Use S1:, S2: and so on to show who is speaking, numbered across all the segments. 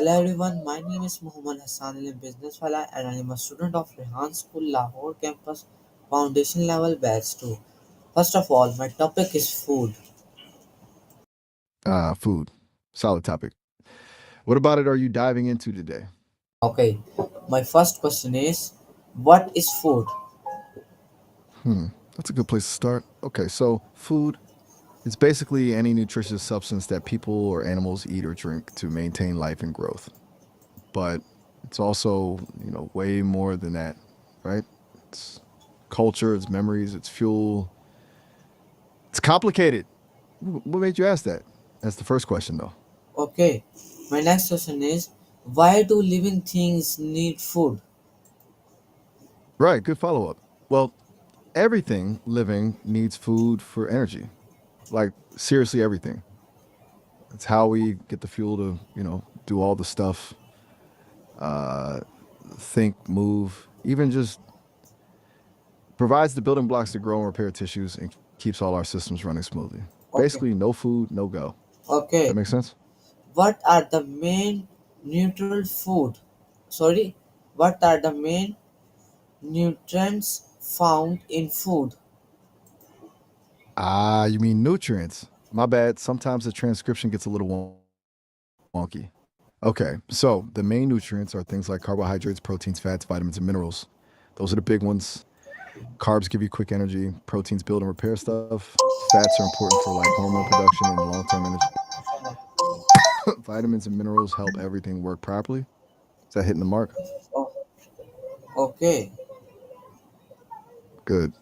S1: Hello everyone, my name is Muhammad Hassan Alim Business Wala and I am a student of Rehan School Lahore campus Foundation Level Batch 2. First of all, my topic is food.
S2: Food. Solid topic. What about it are you diving into today?
S1: Okay, my first question is what is food?
S2: That's a good place to start. Okay, so food is basically any nutritious substance that people or animals eat or drink to maintain life and growth. But it's also, way more than that, right? It's culture, it's memories, it's fuel. It's complicated. What made you ask that? That's the first question, though.
S1: Okay, my next question is why do living things need food?
S2: Right, good follow up. Well, everything living needs food for energy. Like, seriously, everything. It's how we get the fuel to, do all the stuff, uh, think, move, even just provides the building blocks to grow and repair tissues and keeps all our systems running smoothly.
S1: Okay,
S2: Basically, no food, no go. That
S1: okay,
S2: makes sense?
S1: what are the main neutral food? Sorry, what are the main nutrients found in food?
S2: You mean nutrients. My bad. Sometimes the transcription gets a little wonky. Okay, so the main nutrients are things like carbohydrates, proteins, fats, vitamins, and minerals. Those are the big ones. Carbs give you quick energy, proteins build and repair stuff. Fats are important for like hormone production and long term energy. Vitamins and minerals help everything work properly. Is that hitting the mark?
S1: Oh, okay.
S2: Good.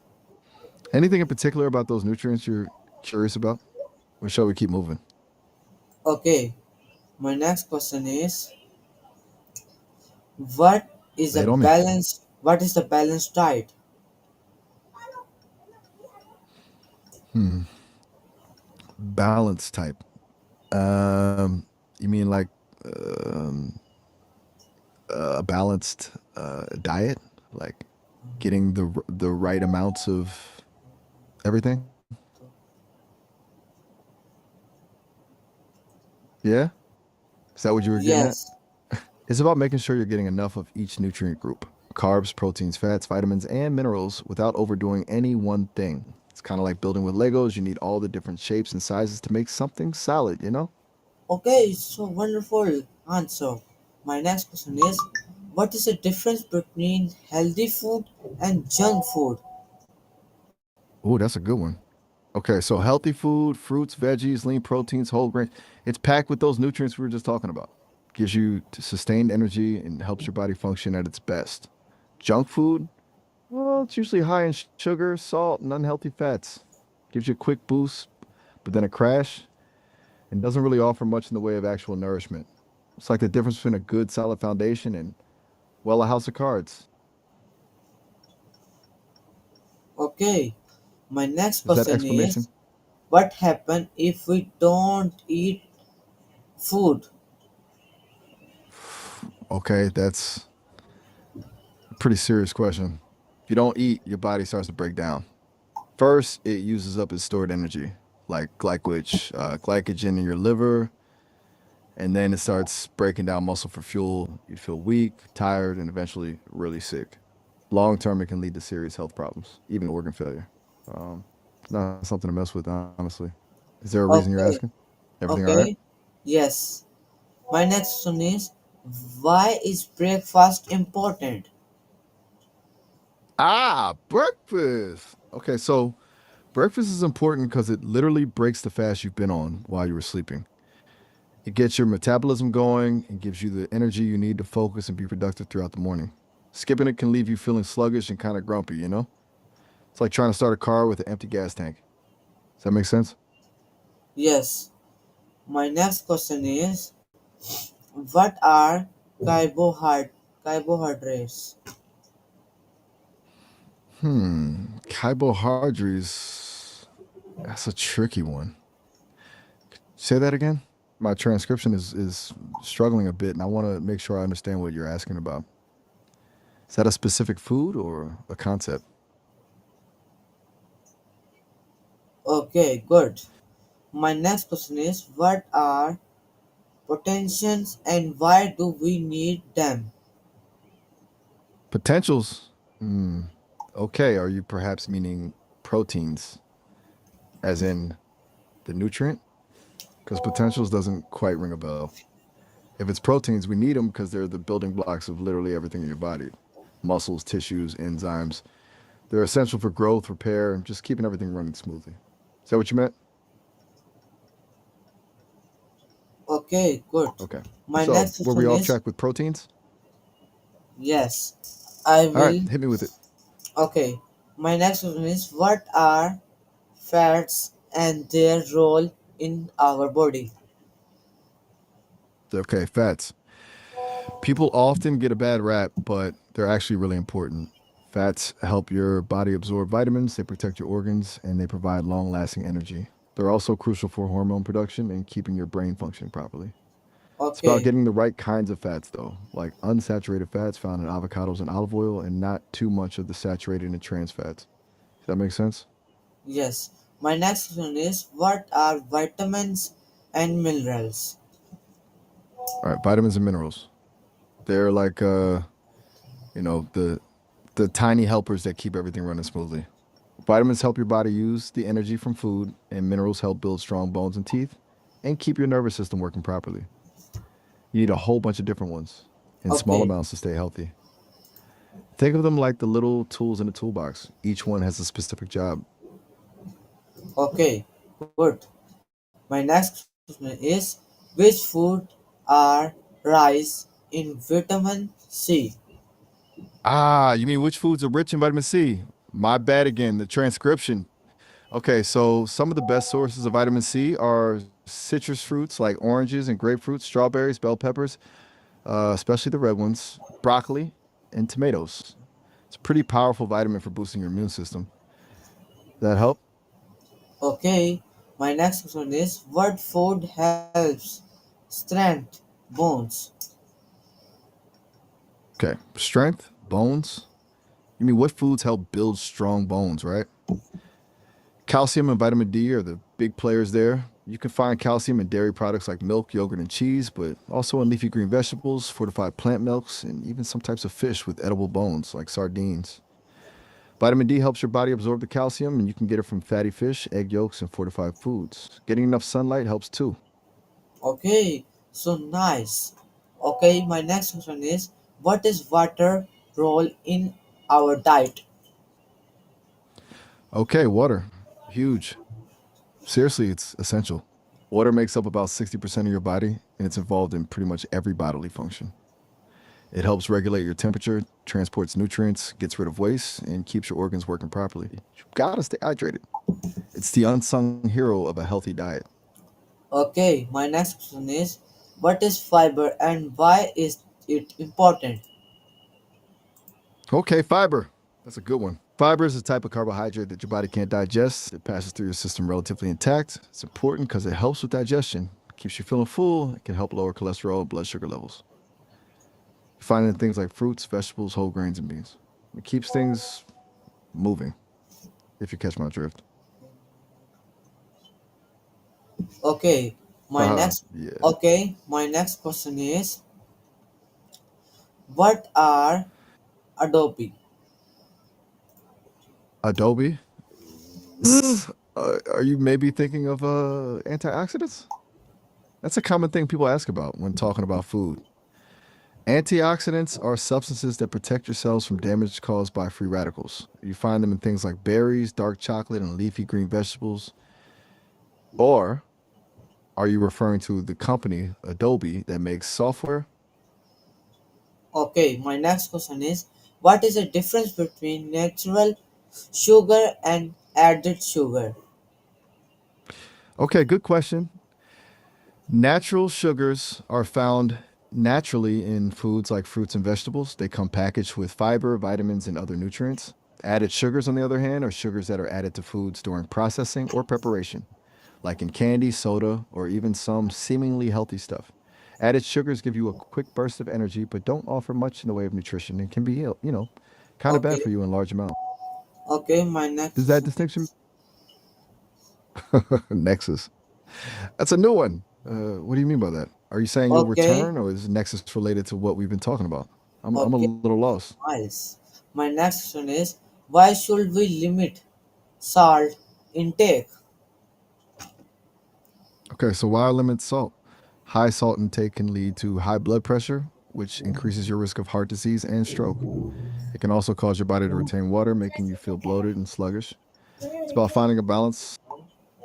S2: Anything in particular about those nutrients you're curious about? Or shall we keep moving?
S1: Okay, my next question is what is
S2: Lay
S1: a
S2: it on me.
S1: balanced diet?
S2: Hmm. Balance type. You mean like um, a balanced diet, like getting the right amounts of everything? Yeah, is that what you were getting at?
S1: Yes.
S2: It's about making sure you're getting enough of each nutrient group: carbs, proteins, fats, vitamins, and minerals without overdoing any one thing. It's kind of like building with Legos. You need all the different shapes and sizes to make something solid, you know?
S1: Okay, so wonderful answer. My next question is what is the difference between healthy food and junk food?
S2: Oh, that's a good one. Okay, so healthy food, fruits, veggies, lean proteins, whole grains, it's packed with those nutrients we were just talking about. Gives you sustained energy and helps your body function at its best. Junk food, well, it's usually high in sugar, salt, and unhealthy fats. Gives you a quick boost, but then a crash, and doesn't really offer much in the way of actual nourishment. It's like the difference between a good, solid foundation and, well, a house of cards.
S1: Okay, my next
S2: Is that
S1: question is
S2: explanation?
S1: what happens if we don't eat food?
S2: Okay, that's a pretty serious question. If you don't eat, your body starts to break down. First, it uses up its stored energy, like glycogen in your liver, and then it starts breaking down muscle for fuel. You feel weak, tired, and eventually really sick. Long term, it can lead to serious health problems, even organ failure. It's not something to mess with, honestly. Is there a reason you're asking?
S1: Okay,
S2: Everything all right?
S1: okay, yes. My next question is why is breakfast important?
S2: Breakfast. Okay, so breakfast is important because it literally breaks the fast you've been on while you were sleeping. It gets your metabolism going and gives you the energy you need to focus and be productive throughout the morning. Skipping it can leave you feeling sluggish and kind of grumpy, you know? It's like trying to start a car with an empty gas tank. Does that make sense?
S1: Yes. My next question is what are carbohydrates?
S2: Carbohydrates. That's a tricky one. Say that again? My transcription is struggling a bit, and I want to make sure I understand what you're asking about. Is that a specific food or a concept?
S1: Okay, good. My next question is what are potentials and why do we need them?
S2: Potentials. Hmm. Okay, are you perhaps meaning proteins, as in the nutrient? Because potentials doesn't quite ring a bell. If it's proteins, we need them because they're the building blocks of literally everything in your body: muscles, tissues, enzymes. They're essential for growth, repair, and just keeping everything running smoothly. Is that what you meant?
S1: Okay, good.
S2: Okay.
S1: My
S2: So,
S1: next
S2: were we
S1: question
S2: off
S1: is
S2: track with proteins?
S1: yes, I
S2: All right,
S1: will.
S2: hit me with it.
S1: Okay, my next question is what are fats and their role in our body?
S2: Okay, fats. People often get a bad rap, but they're actually really important. Fats help your body absorb vitamins, they protect your organs, and they provide long lasting energy. They're also crucial for hormone production and keeping your brain functioning properly. It's about
S1: Okay,
S2: getting the right kinds of fats, though, like unsaturated fats found in avocados and olive oil, and not too much of the saturated and trans fats. Does that make sense?
S1: yes. My next question is what are vitamins and minerals?
S2: All right, vitamins and minerals. They're like, you know, the tiny helpers that keep everything running smoothly. Vitamins help your body use the energy from food, and minerals help build strong bones and teeth and keep your nervous system working properly. You need a whole bunch of different ones in small
S1: Okay,
S2: amounts to stay healthy. Think of them like the little tools in a toolbox. Each one has a specific job.
S1: okay, good. My next question is which food are rice in vitamin C?
S2: Ah, you mean which foods are rich in vitamin C? My bad again, the transcription. Okay, so some of the best sources of vitamin C are citrus fruits like oranges and grapefruits, strawberries, bell peppers, especially the red ones, broccoli, and tomatoes. It's a pretty powerful vitamin for boosting your immune system. That help?
S1: Okay, my next question is what food helps strength bones?
S2: Okay. Strength, bones. You mean what foods help build strong bones, right? Calcium and vitamin D are the big players there. You can find calcium in dairy products like milk, yogurt, and cheese, but also in leafy green vegetables, fortified plant milks, and even some types of fish with edible bones like sardines. Vitamin D helps your body absorb the calcium, and you can get it from fatty fish, egg yolks, and fortified foods. Getting enough sunlight helps too.
S1: Okay, so nice. Okay, my next question is what is water role in our diet?
S2: Okay, water. Huge. Seriously, it's essential. Water makes up about 60% of your body, and it's involved in pretty much every bodily function. It helps regulate your temperature, transports nutrients, gets rid of waste, and keeps your organs working properly. You gotta stay hydrated. It's the unsung hero of a healthy diet.
S1: Okay, my next question is what is fiber and why is it important?
S2: Okay, fiber. That's a good one. Fiber is a type of carbohydrate that your body can't digest. It passes through your system relatively intact. It's important because it helps with digestion, keeps you feeling full, it can help lower cholesterol and blood sugar levels. You find it in things like fruits, vegetables, whole grains, and beans. It keeps things moving, if you catch my drift.
S1: Okay, my next
S2: Yeah.
S1: my next question is what are adobe?
S2: Adobe. Are you maybe thinking of antioxidants? That's a common thing people ask about when talking about food. Antioxidants are substances that protect your cells from damage caused by free radicals. You find them in things like berries, dark chocolate, and leafy green vegetables. Or are you referring to the company Adobe that makes software?
S1: Okay, my next question is what is the difference between natural sugar and added sugar?
S2: Okay, good question. Natural sugars are found naturally in foods like fruits and vegetables. They come packaged with fiber, vitamins, and other nutrients. Added sugars, on the other hand, are sugars that are added to foods during processing or preparation, like in candy, soda, or even some seemingly healthy stuff. Added sugars give you a quick burst of energy, but don't offer much in the way of nutrition and can be, kind of bad
S1: Okay,
S2: for you in large amounts.
S1: okay, my next
S2: Does that
S1: question
S2: distinction?
S1: is
S2: Nexus. That's a new one. What do you mean by that? Are you saying you'll
S1: Okay,
S2: return, or is Nexus related to what we've been talking about? I'm a
S1: okay,
S2: little lost.
S1: nice. My next question is, why should we limit salt intake?
S2: Okay, so why limit salt? High salt intake can lead to high blood pressure, which increases your risk of heart disease and stroke. It can also cause your body to retain water, making you feel bloated and sluggish. It's about finding a balance.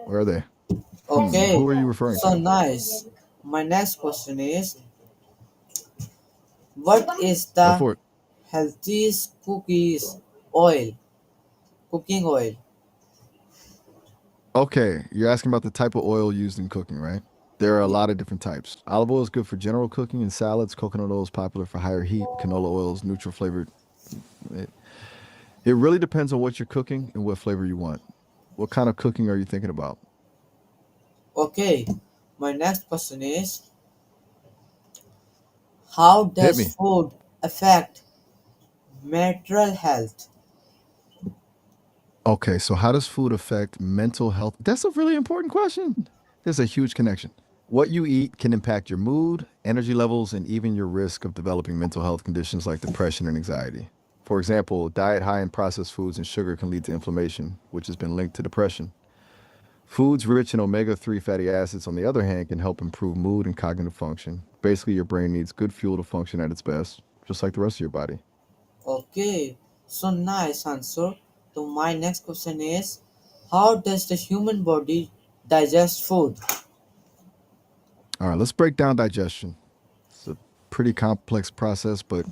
S2: Where are they?
S1: Okay,
S2: Who are you referring
S1: so
S2: to?
S1: nice. My next question is, what is
S2: Go
S1: the
S2: for it.
S1: healthiest oil, cooking oil?
S2: Okay, you're asking about the type of oil used in cooking, right? There are a lot of different types. Olive oil is good for general cooking and salads. Coconut oil is popular for higher heat. Canola oil is neutral flavored. It, it really depends on what you're cooking and what flavor you want. What kind of cooking are you thinking about?
S1: Okay, my next question is, how
S2: Hit
S1: does
S2: me.
S1: food affect mental health?
S2: Okay, so how does food affect mental health? That's a really important question. There's a huge connection. What you eat can impact your mood, energy levels, and even your risk of developing mental health conditions like depression and anxiety. For example, diet high in processed foods and sugar can lead to inflammation, which has been linked to depression. Foods rich in omega-3 fatty acids, on the other hand, can help improve mood and cognitive function. Basically, your brain needs good fuel to function at its best, just like the rest of your body.
S1: Okay, so nice answer. So my next question is, how does the human body digest food?
S2: All right, let's break down digestion. It's a pretty complex process, but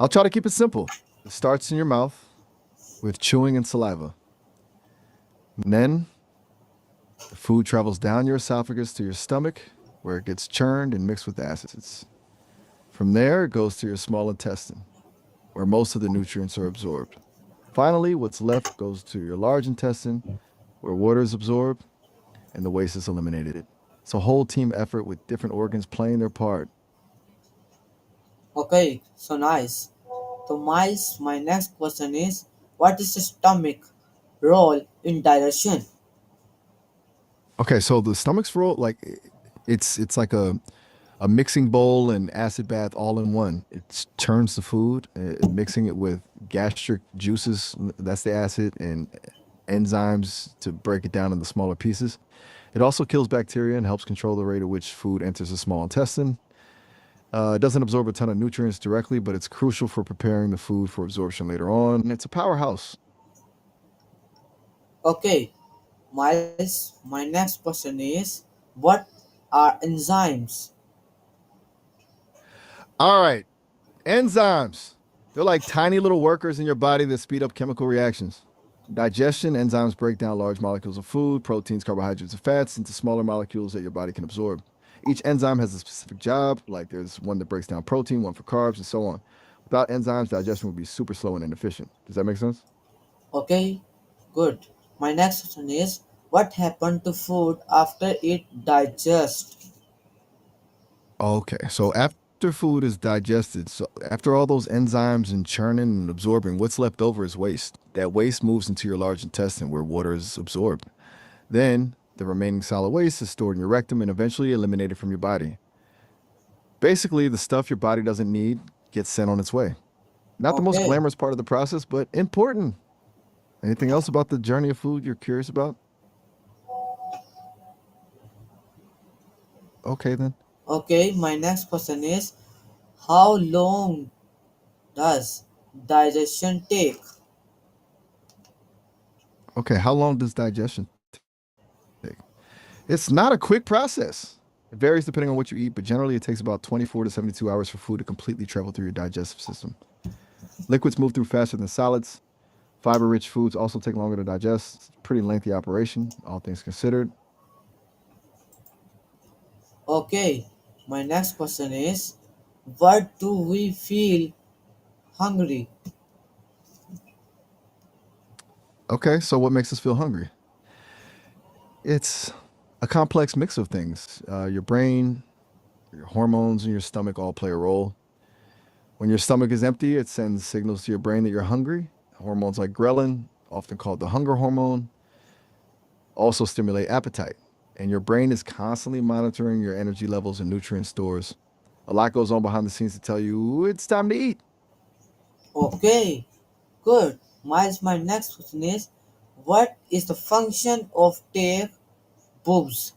S2: I'll try to keep it simple. It starts in your mouth with chewing and saliva. And then the food travels down your esophagus to your stomach, where it gets churned and mixed with acids. From there, it goes to your small intestine, where most of the nutrients are absorbed. Finally, what's left goes to your large intestine, where water is absorbed and the waste is eliminated. It's a whole team effort with different organs playing their part.
S1: Okay, so nice. So my next question is, what is the stomach role in digestion?
S2: Okay, so the stomach's role, like it's like a mixing bowl and acid bath all in one. It turns the food, mixing it with gastric juices, that's the acid, and enzymes to break it down into smaller pieces. It also kills bacteria and helps control the rate at which food enters the small intestine. It doesn't absorb a ton of nutrients directly, but it's crucial for preparing the food for absorption later on. It's a powerhouse.
S1: Okay, Miles, my next question is, what are enzymes?
S2: All right, enzymes. They're like tiny little workers in your body that speed up chemical reactions. Digestion, enzymes break down large molecules of food, proteins, carbohydrates, and fats into smaller molecules that your body can absorb. Each enzyme has a specific job, like there's one that breaks down protein, one for carbs, and so on. Without enzymes, digestion would be super slow and inefficient. Does that make sense?
S1: Okay, good. My next question is, what happened to food after it digests?
S2: Okay, so after food is digested, so after all those enzymes and churning and absorbing, what's left over is waste. That waste moves into your large intestine where water is absorbed. Then the remaining solid waste is stored in your rectum and eventually eliminated from your body. Basically, the stuff your body doesn't need gets sent on its way. Not the most
S1: Okay,
S2: glamorous part of the process, but important. Anything else about the journey of food you're curious about? Okay, then.
S1: okay, my next question is, how long does digestion take?
S2: Okay, how long does digestion take? It's not a quick process. It varies depending on what you eat, but generally it takes about 24 to 72 hours for food to completely travel through your digestive system. Liquids move through faster than solids. Fiber rich foods also take longer to digest. It's a pretty lengthy operation, all things considered.
S1: Okay, my next question is, what do we feel hungry?
S2: Okay, so what makes us feel hungry? It's a complex mix of things. Your brain, your hormones, and your stomach all play a role. When your stomach is empty, it sends signals to your brain that you're hungry. Hormones like ghrelin, often called the hunger hormone, also stimulate appetite. and your brain is constantly monitoring your energy levels and nutrient stores. A lot goes on behind the scenes to tell you it's time to eat.
S1: Okay, good. Miles, my next question is, what is the function of tape bulbs?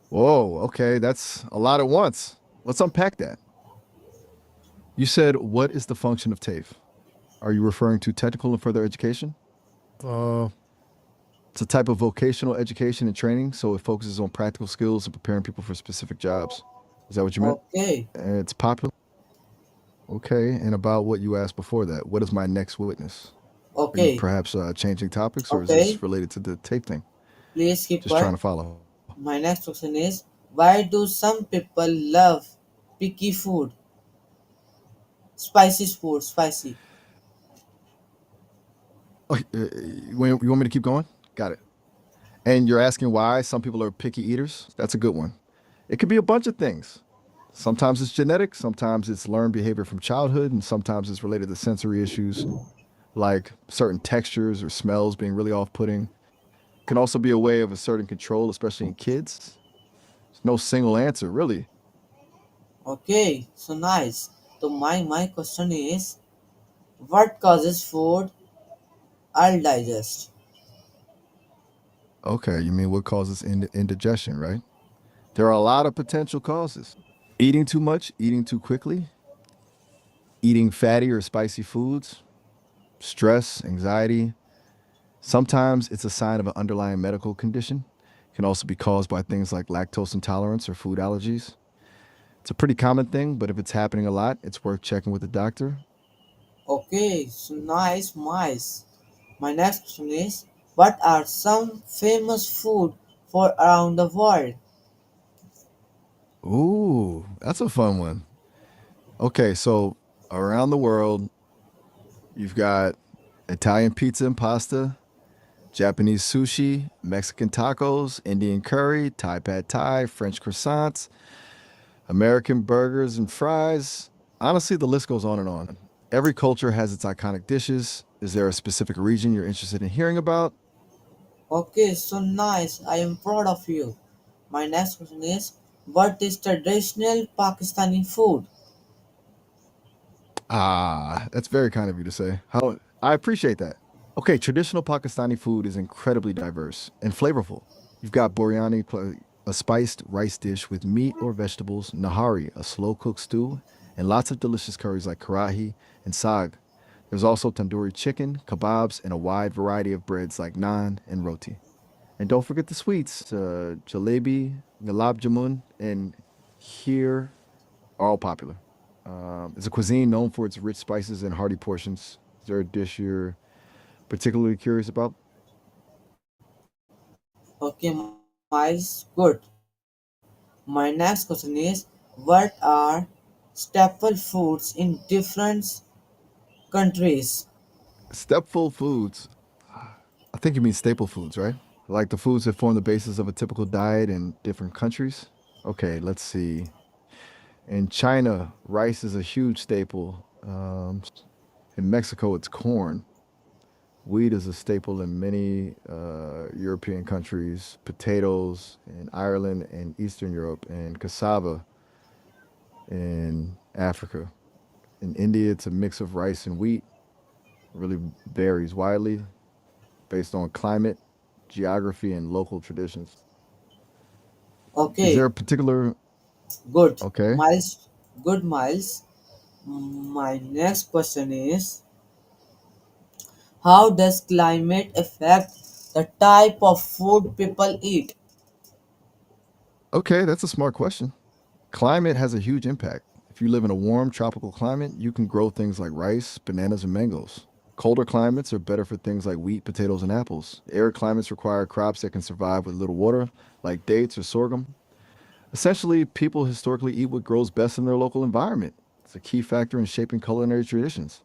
S2: Whoa, okay, that's a lot at once. Let's unpack that. You said, what is the function of TAFE? Are you referring to technical and further education? Uh, it's a type of vocational education and training, so it focuses on practical skills and preparing people for specific jobs. Is that what you meant?
S1: Okay,
S2: And it's popular. Okay, and about what you asked before that, what is my next witness? Are you
S1: okay,
S2: perhaps changing topics, or is this
S1: okay.
S2: related to the tape thing?
S1: Please keep
S2: Just trying
S1: quiet.
S2: to follow.
S1: My next question is, why do some people love picky food? Spicy food, spicy.
S2: Okay, you want me to keep going? Got it. And you're asking why some people are picky eaters? That's a good one. It could be a bunch of things. Sometimes it's genetic, sometimes it's learned behavior from childhood, and sometimes it's related to sensory issues like certain textures or smells being really off putting. Can also be a way of asserting control, especially in kids. There's no single answer, really.
S1: Okay, so nice. So my question is, what causes food I'll digest?
S2: Okay, you mean what causes indigestion, right? There are a lot of potential causes. Eating too much, eating too quickly, eating fatty or spicy foods, stress, anxiety. Sometimes it's a sign of an underlying medical condition. It can also be caused by things like lactose intolerance or food allergies. It's a pretty common thing, but if it's happening a lot, it's worth checking with the doctor.
S1: Okay, so nice. My next question is, what are some famous food for around the world?
S2: Ooh, that's a fun one. Okay, so around the world, you've got Italian pizza and pasta, Japanese sushi, Mexican tacos, Indian curry, Thai pad Thai, French croissants, American burgers and fries. Honestly, the list goes on and on. Every culture has its iconic dishes. Is there a specific region you're interested in hearing about?
S1: Okay, so nice. I am proud of you. My next question is, what is traditional Pakistani food?
S2: Ah, that's very kind of you to say. How I appreciate that. Okay, traditional Pakistani food is incredibly diverse and flavorful. You've got biryani, a spiced rice dish with meat or vegetables, nahari, a slow cooked stew, and lots of delicious curries like karahi and sag. There's also tandoori chicken, kebabs, and a wide variety of breads like naan and roti. And don't forget the sweets, jalebi, gulab jamun, and kheer are all popular. It's a cuisine known for its rich spices and hearty portions. Is there a dish you're particularly curious about?
S1: Okay, Miles, good. My next question is, what are staple foods in different countries?
S2: Stepful foods. I think you mean staple foods, right? Like the foods that form the basis of a typical diet in different countries. Okay, let's see. In China, rice is a huge staple. In Mexico, it's corn. Wheat is a staple in many European countries. Potatoes in Ireland and Eastern Europe, and cassava in Africa. In India, it's a mix of rice and wheat. It really varies widely based on climate, geography, and local traditions. Is there
S1: Okay,
S2: a particular,
S1: good.
S2: okay?
S1: Miles, good, Miles. My next question is, how does climate affect the type of food people eat?
S2: Okay, that's a smart question. Climate has a huge impact. If you live in a warm tropical climate, you can grow things like rice, bananas, and mangoes. Colder climates are better for things like wheat, potatoes, and apples. Arid climates require crops that can survive with little water, like dates or sorghum. Essentially, people historically eat what grows best in their local environment. It's a key factor in shaping culinary traditions.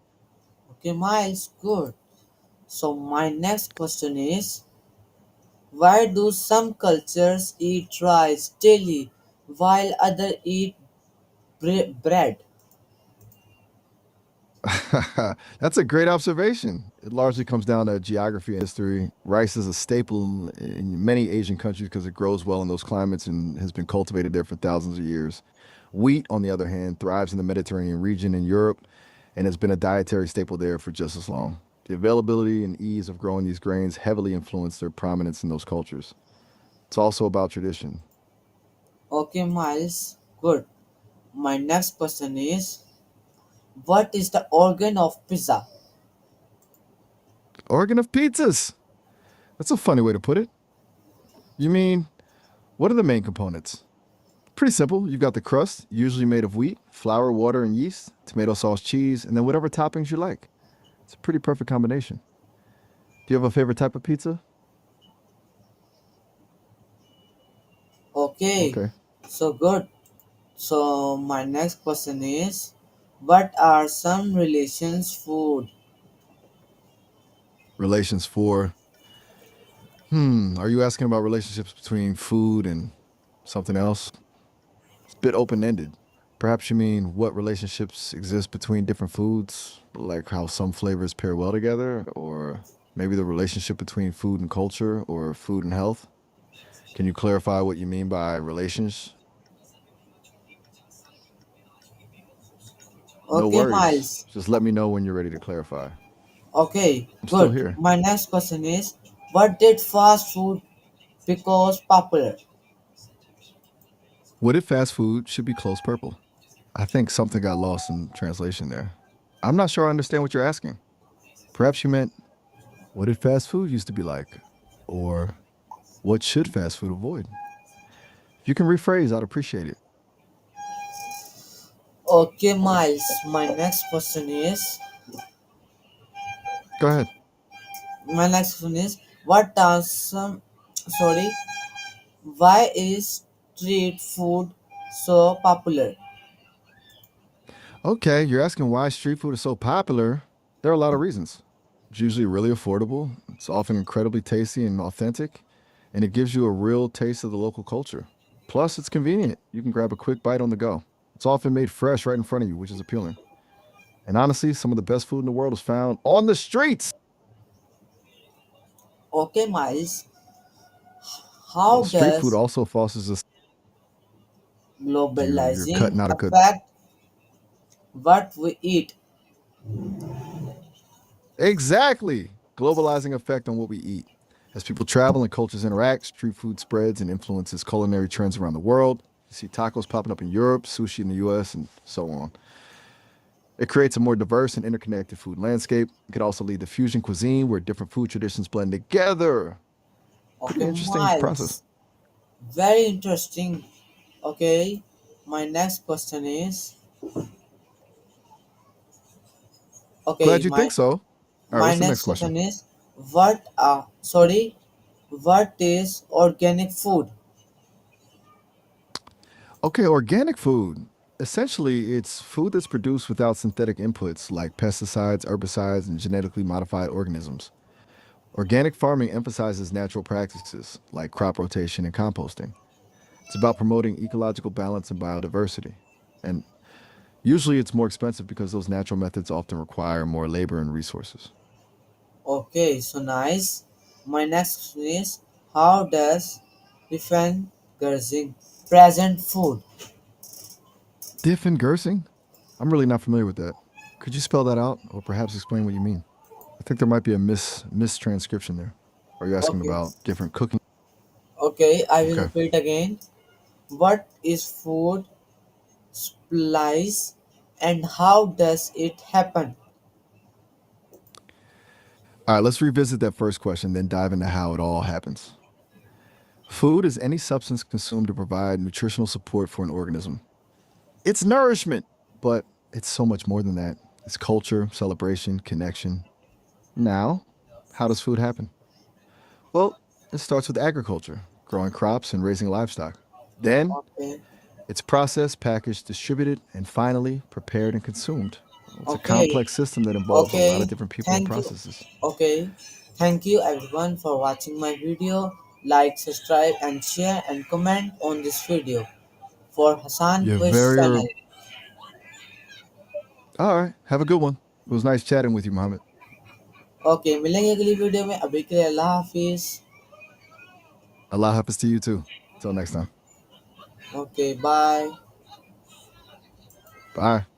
S1: Okay, Miles, good. So my next question is, why do some cultures eat rice daily while others eat bread?
S2: That's a great observation. It largely comes down to geography and history. Rice is a staple in many Asian countries because it grows well in those climates and has been cultivated there for thousands of years. Wheat, on the other hand, thrives in the Mediterranean region in Europe and has been a dietary staple there for just as long. The availability and ease of growing these grains heavily influence their prominence in those cultures. It's also about tradition.
S1: Okay, Miles. Good. My next question is, what is the organ of pizza?
S2: Origin of pizzas. That's a funny way to put it. You mean, what are the main components? Pretty simple. You've got the crust, usually made of wheat, flour, water, and yeast, tomato sauce, cheese, and then whatever toppings you like. It's a pretty perfect combination. Do you have a favorite type of pizza?
S1: Okay,
S2: Okay.
S1: so good. So my next question is, what are some relations food?
S2: Relations for, are you asking about relationships between food and something else? It's a bit open ended. Perhaps you mean what relationships exist between different foods, like how some flavors pair well together, or maybe the relationship between food and culture or food and health? Can you clarify what you mean by relations? No
S1: Okay,
S2: worries.
S1: Miles.
S2: Just let me know when you're ready to clarify.
S1: Okay,
S2: I'm still
S1: good.
S2: here.
S1: My next question is, what did fast food because popular?
S2: What if fast food should be close purple? I think something got lost in translation there. I'm not sure I understand what you're asking. Perhaps you meant, what did fast food used to be like? Or what should fast food avoid? If you can rephrase, I'd appreciate it.
S1: Okay, Miles. My next question is,
S2: Go ahead.
S1: what are some? Sorry, why is street food so popular?
S2: Okay, you're asking why street food is so popular. There are a lot of reasons. It's usually really affordable, it's often incredibly tasty and authentic, and it gives you a real taste of the local culture. Plus, it's convenient. You can grab a quick bite on the go. It's often made fresh right in front of you, which is appealing. And honestly, some of the best food in the world is found on the streets.
S1: Okay, Miles.
S2: Well,
S1: How
S2: street food
S1: does
S2: also fosters this. You're
S1: globalizing
S2: cutting out a good.
S1: affect what we eat?
S2: Exactly. Globalizing effect on what we eat. As people travel and cultures interact, street food spreads and influences culinary trends around the world. You see tacos popping up in Europe, sushi in the US, and so on. It creates a more diverse and interconnected food landscape. It could also lead to fusion cuisine where different food traditions blend together. Pretty
S1: Okay,
S2: interesting process.
S1: Miles. Very interesting. Okay, my next question is, okay,
S2: Glad you think so. All right,
S1: my
S2: what's the
S1: next
S2: next question?
S1: question is, what is organic food?
S2: Okay, organic food. Essentially, it's food that's produced without synthetic inputs like pesticides, herbicides, and genetically modified organisms. Organic farming emphasizes natural practices like crop rotation and composting. It's about promoting ecological balance and biodiversity. And usually it's more expensive because those natural methods often require more labor and resources.
S1: Okay, so nice. My next question is, how does defend grazing present food?
S2: Diff and Gersing? I'm really not familiar with that. Could you spell that out or perhaps explain what you mean? I think there might be a mistranscription there. Are you asking
S1: Okay,
S2: about different cooking?
S1: okay, I will
S2: Okay.
S1: repeat again. What is food splice and how does it happen?
S2: All right, let's revisit that first question, then dive into how it all happens. Food is any substance consumed to provide nutritional support for an organism. It's nourishment, but it's so much more than that. It's culture, celebration, connection. Now, how does food happen? Well, it starts with agriculture, growing crops and raising livestock. Then,
S1: Okay,
S2: it's processed, packaged, distributed, and finally prepared and consumed. It's a
S1: okay,
S2: complex system that involves a lot of
S1: okay.
S2: different people and
S1: Thank you.
S2: processes.
S1: Okay, thank you everyone for watching my video. Like, subscribe, and share and comment on this video for Hassan
S2: You're
S1: Quiz
S2: very.
S1: channel.
S2: All right, have a good one. It was nice chatting with you, Mohammed.
S1: Okay, मिलेंगे अगली video में, अभी के लिए अल्लाह हाफिज़।
S2: Allah hafiz to you too. Till next time.
S1: Okay, bye.
S2: Bye.